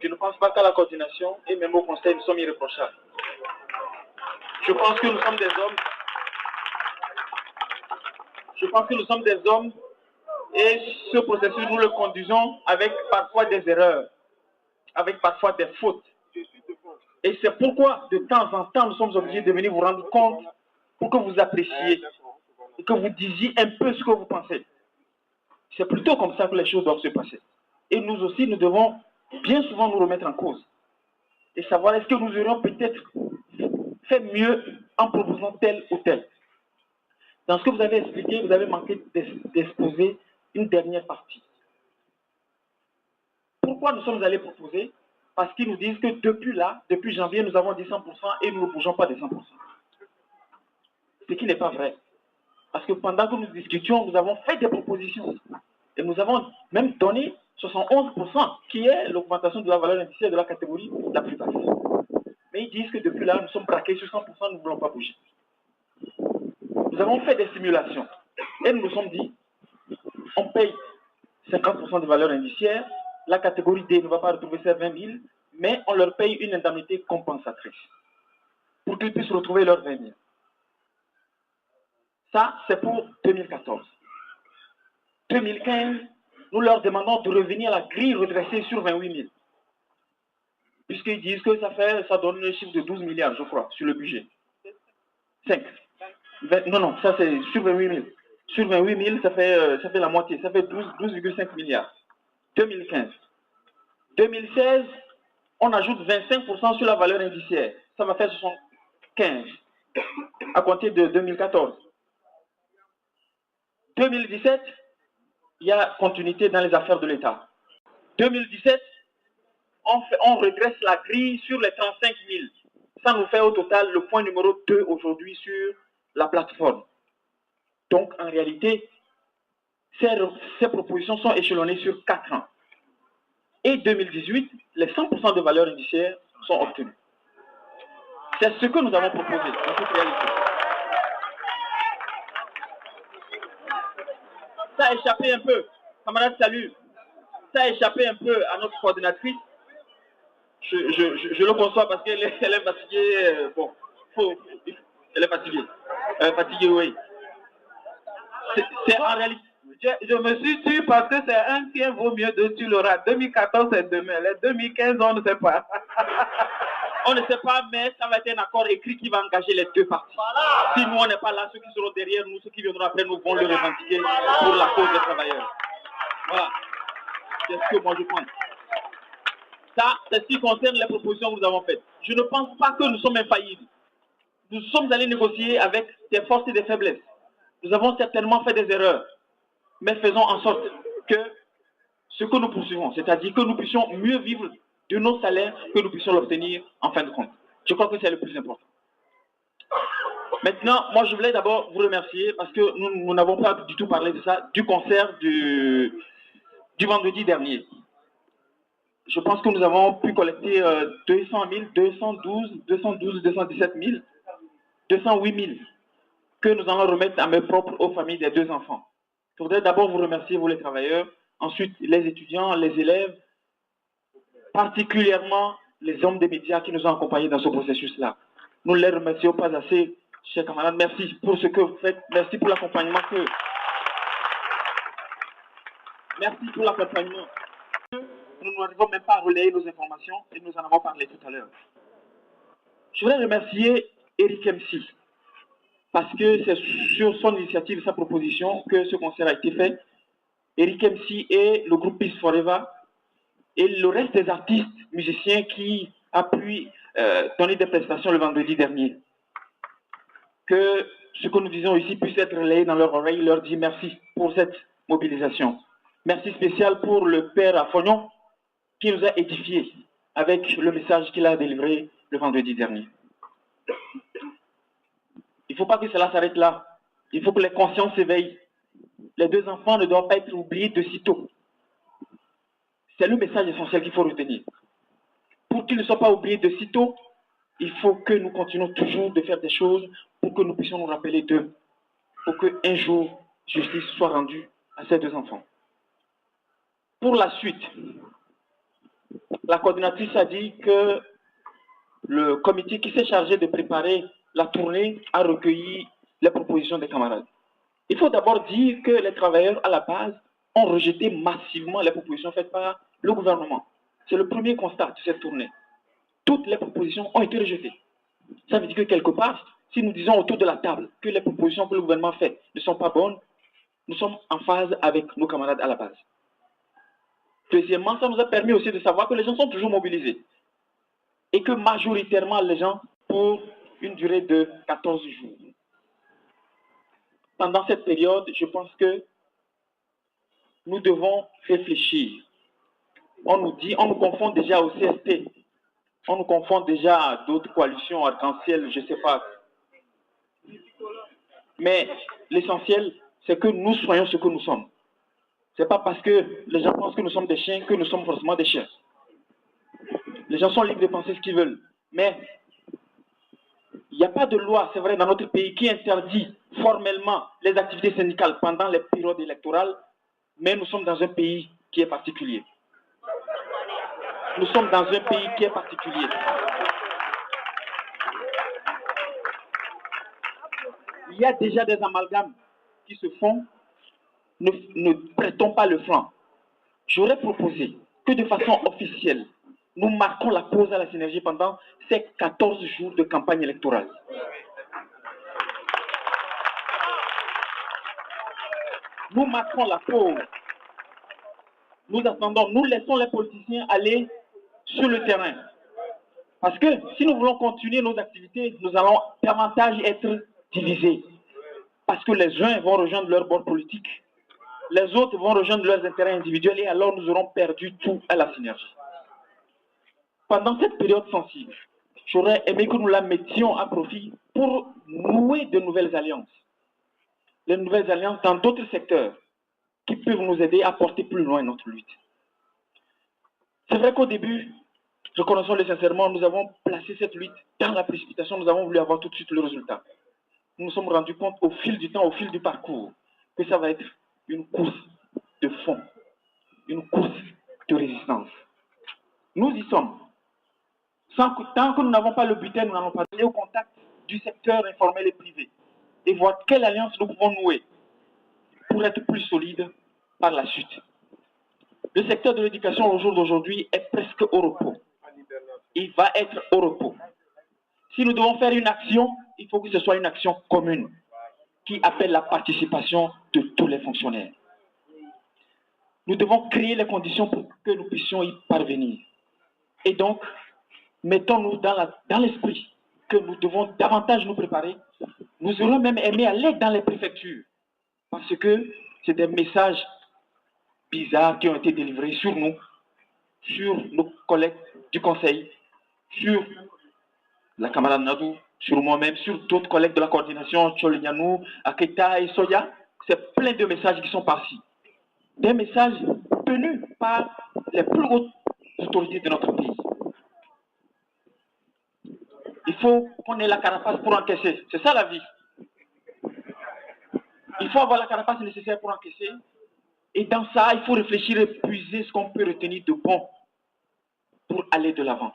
Je ne pense pas qu'à la coordination et même au conseil, nous sommes irréprochables. Je pense que nous sommes des hommes. Je pense que nous sommes des hommes et ce processus, nous le conduisons avec parfois des erreurs, avec parfois des fautes. Et c'est pourquoi, de temps en temps, nous sommes obligés de venir vous rendre compte pour que vous appréciez et que vous disiez un peu ce que vous pensez. C'est plutôt comme ça que les choses doivent se passer. Et nous aussi, nous devons bien souvent nous remettre en cause et savoir est-ce que nous aurions peut-être fait mieux en proposant tel ou tel. Dans ce que vous avez expliqué, vous avez manqué d'exposer une dernière partie. Pourquoi nous sommes allés proposer? Parce qu'ils nous disent que depuis janvier, nous avons dit 100% et nous ne bougeons pas des 100%. Ce qui n'est pas vrai. Parce que pendant que nous discutions, nous avons fait des propositions. Et nous avons même donné 71%, qui est l'augmentation de la valeur indiciaire de la catégorie la plus basse. Mais ils disent que depuis là, nous sommes braqués sur 100%, nous ne voulons pas bouger. Nous avons fait des simulations. Et nous nous sommes dit, on paye 50% de valeur indiciaire, la catégorie D ne va pas retrouver ses 20 000, mais on leur paye une indemnité compensatrice pour qu'ils puissent retrouver leurs 20 000. Ça, c'est pour 2014. 2015, nous leur demandons de revenir à la grille redressée sur 28 000. Puisqu'ils disent que ça donne un chiffre de 12 milliards, je crois, sur le budget. 5. Non, ça c'est sur 28 000. Sur 28 000, ça fait la moitié, ça fait 12,5 milliards. 2015. 2016, on ajoute 25% sur la valeur indiciaire. Ça va faire 75 à compter de 2014. 2017, il y a continuité dans les affaires de l'État. 2017, on redresse la grille sur les 35 000. Ça nous fait au total le point numéro 2 aujourd'hui sur la plateforme. Donc, en réalité, ces propositions sont échelonnées sur 4 ans. Et 2018, les 100% de valeur indiciaire sont obtenus. C'est ce que nous avons proposé dans cette réalité. Ça a échappé un peu. Camarade, salut. Ça a échappé un peu à notre coordinatrice. Je le conçois parce qu'elle est fatiguée. Bon, elle est fatiguée. Fatiguée, oui. C'est en réalité. Je me suis tué parce que c'est un qui vaut mieux de tu l'auras. 2014, c'est demain. Les 2015, on ne sait pas. On ne sait pas, mais ça va être un accord écrit qui va engager les deux parties. Voilà. Si nous, on n'est pas là, ceux qui seront derrière nous, ceux qui viendront après nous vont le revendiquer pour la cause des travailleurs. Voilà. C'est ce que moi je pense. Ça, c'est ce qui concerne les propositions que nous avons faites. Je ne pense pas que nous sommes infaillibles. Nous sommes allés négocier avec des forces et des faiblesses. Nous avons certainement fait des erreurs. Mais faisons en sorte que ce que nous poursuivons, c'est-à-dire que nous puissions mieux vivre de nos salaires, que nous puissions l'obtenir en fin de compte. Je crois que c'est le plus important. Maintenant, moi je voulais d'abord vous remercier parce que nous n'avons pas du tout parlé de ça, du concert du vendredi dernier. Je pense que nous avons pu collecter 200 000, 212, 217 000, 208 000 que nous allons remettre à mes propres aux familles des deux enfants. Je voudrais d'abord vous remercier, vous les travailleurs, ensuite les étudiants, les élèves, particulièrement les hommes des médias qui nous ont accompagnés dans ce processus-là. Nous ne les remercions pas assez, chers camarades. Merci pour ce que vous faites. Merci pour l'accompagnement Merci pour l'accompagnement. Nous n'arrivons même pas à relayer nos informations et nous en avons parlé tout à l'heure. Je voudrais remercier Eric MC parce que c'est sur son initiative et sa proposition que ce concert a été fait. Eric MC et le groupe Peace Forever et le reste des artistes, musiciens qui a pu donner des prestations le vendredi dernier. Que ce que nous disons ici puisse être relayé dans leur oreille, leur dire merci pour cette mobilisation. Merci spécial pour le père Afognon qui nous a édifiés avec le message qu'il a délivré le vendredi dernier. Il ne faut pas que cela s'arrête là. Il faut que les consciences s'éveillent. Les deux enfants ne doivent pas être oubliés de sitôt. C'est le message essentiel qu'il faut retenir. Pour qu'ils ne soient pas oubliés de sitôt, il faut que nous continuions toujours de faire des choses pour que nous puissions nous rappeler d'eux, pour qu'un jour, justice soit rendue à ces deux enfants. Pour la suite, la coordinatrice a dit que le comité qui s'est chargé de préparer la tournée a recueilli les propositions des camarades. Il faut d'abord dire que les travailleurs à la base ont rejeté massivement les propositions faites par le gouvernement. C'est le premier constat de cette tournée. Toutes les propositions ont été rejetées. Ça veut dire que quelque part, si nous disons autour de la table que les propositions que le gouvernement fait ne sont pas bonnes, nous sommes en phase avec nos camarades à la base. Deuxièmement, ça nous a permis aussi de savoir que les gens sont toujours mobilisés et que majoritairement les gens pour une durée de 14 jours. Pendant cette période, je pense que nous devons réfléchir. On nous dit, on nous confond déjà au CST, on nous confond déjà à d'autres coalitions arc-en-ciel, je ne sais pas. Mais l'essentiel, c'est que nous soyons ce que nous sommes. Ce n'est pas parce que les gens pensent que nous sommes des chiens que nous sommes forcément des chiens. Les gens sont libres de penser ce qu'ils veulent. Mais il n'y a pas de loi, c'est vrai, dans notre pays qui interdit formellement les activités syndicales pendant les périodes électorales, mais nous sommes dans un pays qui est particulier. Nous sommes dans un pays qui est particulier. Il y a déjà des amalgames qui se font. Ne prêtons pas le flanc. J'aurais proposé que de façon officielle, nous marquons la pause à la synergie pendant ces 14 jours de campagne électorale. Nous marquons la pause. Nous attendons, nous laissons les politiciens aller sur le terrain. Parce que si nous voulons continuer nos activités, nous allons davantage être divisés. Parce que les uns vont rejoindre leur bord politique, les autres vont rejoindre leurs intérêts individuels et alors nous aurons perdu tout à la synergie. Pendant cette période sensible, j'aurais aimé que nous la mettions à profit pour nouer de nouvelles alliances. Les nouvelles alliances dans d'autres secteurs qui peuvent nous aider à porter plus loin notre lutte. C'est vrai qu'au début, reconnaissons-le sincèrement, nous avons placé cette lutte dans la précipitation, nous avons voulu avoir tout de suite le résultat. Nous nous sommes rendus compte au fil du temps, au fil du parcours, que ça va être une course de fond, une course de résistance. Nous y sommes. Tant que nous n'avons pas le butin, nous n'allons pas aller au contact du secteur informel et privé et voir quelle alliance nous pouvons nouer pour être plus solides par la suite. Le secteur de l'éducation au jour d'aujourd'hui est presque au repos. Il va être au repos. Si nous devons faire une action, il faut que ce soit une action commune qui appelle la participation de tous les fonctionnaires. Nous devons créer les conditions pour que nous puissions y parvenir. Et donc, mettons-nous dans l'esprit que nous devons davantage nous préparer. Nous aurions même aimé aller dans les préfectures parce que c'est des messages bizarres qui ont été délivrés sur nous, sur nos collègues du conseil, sur la camarade Nadou, sur moi-même, sur d'autres collègues de la coordination, Tcholignanou, Aketa et Soya. C'est plein de messages qui sont partis. Des messages tenus par les plus hautes autorités de notre pays. Il faut qu'on ait la carapace pour encaisser. C'est ça la vie. Il faut avoir la carapace nécessaire pour encaisser. Et dans ça, il faut réfléchir et puiser ce qu'on peut retenir de bon pour aller de l'avant.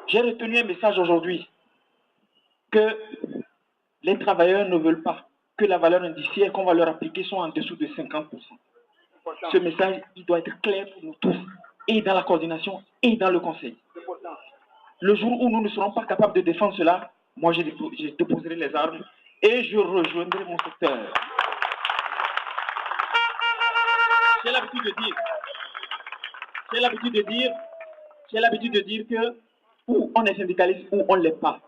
J'ai retenu un message aujourd'hui que les travailleurs ne veulent pas que la valeur indiciaire qu'on va leur appliquer soit en dessous de 50%. Ce message, il doit être clair pour nous tous, et dans la coordination, et dans le conseil. Le jour où nous ne serons pas capables de défendre cela, moi je déposerai les armes et je rejoindrai mon secteur. J'ai l'habitude de dire que ou on est syndicaliste ou on ne l'est pas.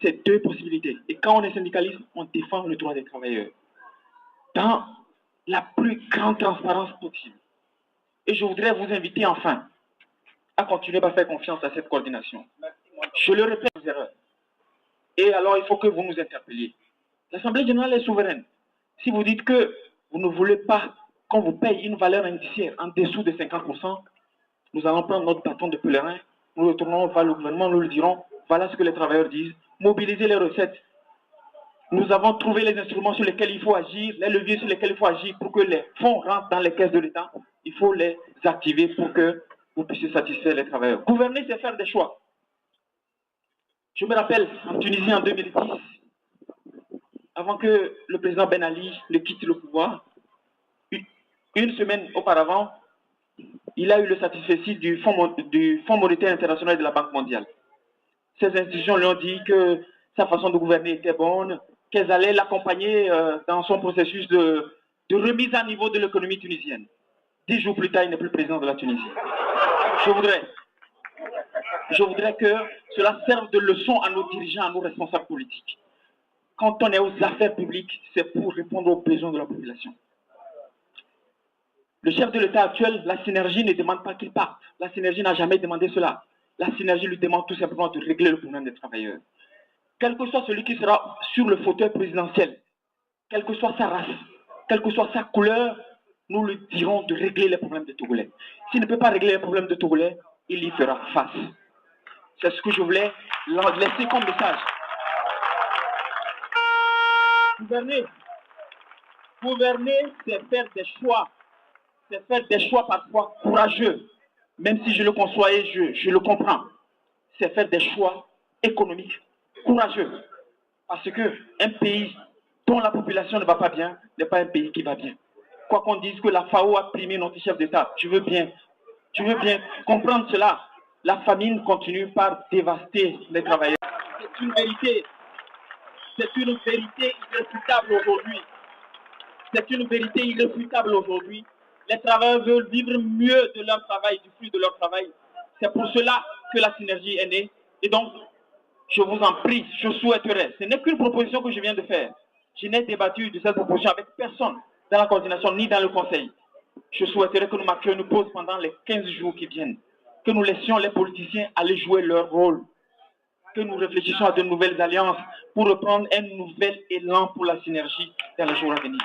C'est deux possibilités. Et quand on est syndicaliste, on défend le droit des travailleurs dans la plus grande transparence possible. Et je voudrais vous inviter enfin à continuer à faire confiance à cette coordination. Je le répète, vos erreurs. Et alors, il faut que vous nous interpelliez. L'Assemblée générale est souveraine. Si vous dites que vous ne voulez pas qu'on vous paye une valeur indiciaire en dessous de 50%, nous allons prendre notre bâton de pèlerin, nous retournons vers le gouvernement, nous lui dirons, voilà ce que les travailleurs disent, mobiliser les recettes. Nous avons trouvé les instruments sur lesquels il faut agir, les leviers sur lesquels il faut agir pour que les fonds rentrent dans les caisses de l'État. Il faut les activer pour que vous puissiez satisfaire les travailleurs. Gouverner, c'est faire des choix. Je me rappelle, en Tunisie, en 2010, avant que le président Ben Ali ne quitte le pouvoir, une semaine auparavant, il a eu le satisfecit du Fonds monétaire international et de la Banque mondiale. Ces institutions lui ont dit que sa façon de gouverner était bonne, qu'elles allaient l'accompagner dans son processus de remise à niveau de l'économie tunisienne. 10 jours plus tard, il n'est plus président de la Tunisie. Je voudrais que cela serve de leçon à nos dirigeants, à nos responsables politiques. Quand on est aux affaires publiques, c'est pour répondre aux besoins de la population. Le chef de l'État actuel, la synergie ne demande pas qu'il parte. La synergie n'a jamais demandé cela. La synergie lui demande tout simplement de régler le problème des travailleurs. Quel que soit celui qui sera sur le fauteuil présidentiel, quelle que soit sa race, quelle que soit sa couleur, nous lui dirons de régler les problèmes des Togolais. S'il ne peut pas régler les problèmes des Togolais, il y fera face. C'est ce que je voulais laisser comme message. Gouverner, c'est faire des choix. C'est faire des choix parfois courageux, même si je le conçois et je le comprends. C'est faire des choix économiques courageux. Parce qu'un pays dont la population ne va pas bien n'est pas un pays qui va bien. Quoi qu'on dise que la FAO a primé notre chef d'État, tu veux bien comprendre cela. La famine continue par dévaster les travailleurs. C'est une vérité irréfutable aujourd'hui. C'est une vérité irréfutable aujourd'hui. Les travailleurs veulent vivre mieux de leur travail, du fruit de leur travail. C'est pour cela que la synergie est née. Et donc, je vous en prie, je souhaiterais, ce n'est qu'une proposition que je viens de faire. Je n'ai débattu de cette proposition avec personne dans la coordination ni dans le conseil. Je souhaiterais que nous marquions une pause pendant les 15 jours qui viennent. Que nous laissions les politiciens aller jouer leur rôle. Que nous réfléchissions à de nouvelles alliances pour reprendre un nouvel élan pour la synergie dans les jours à venir.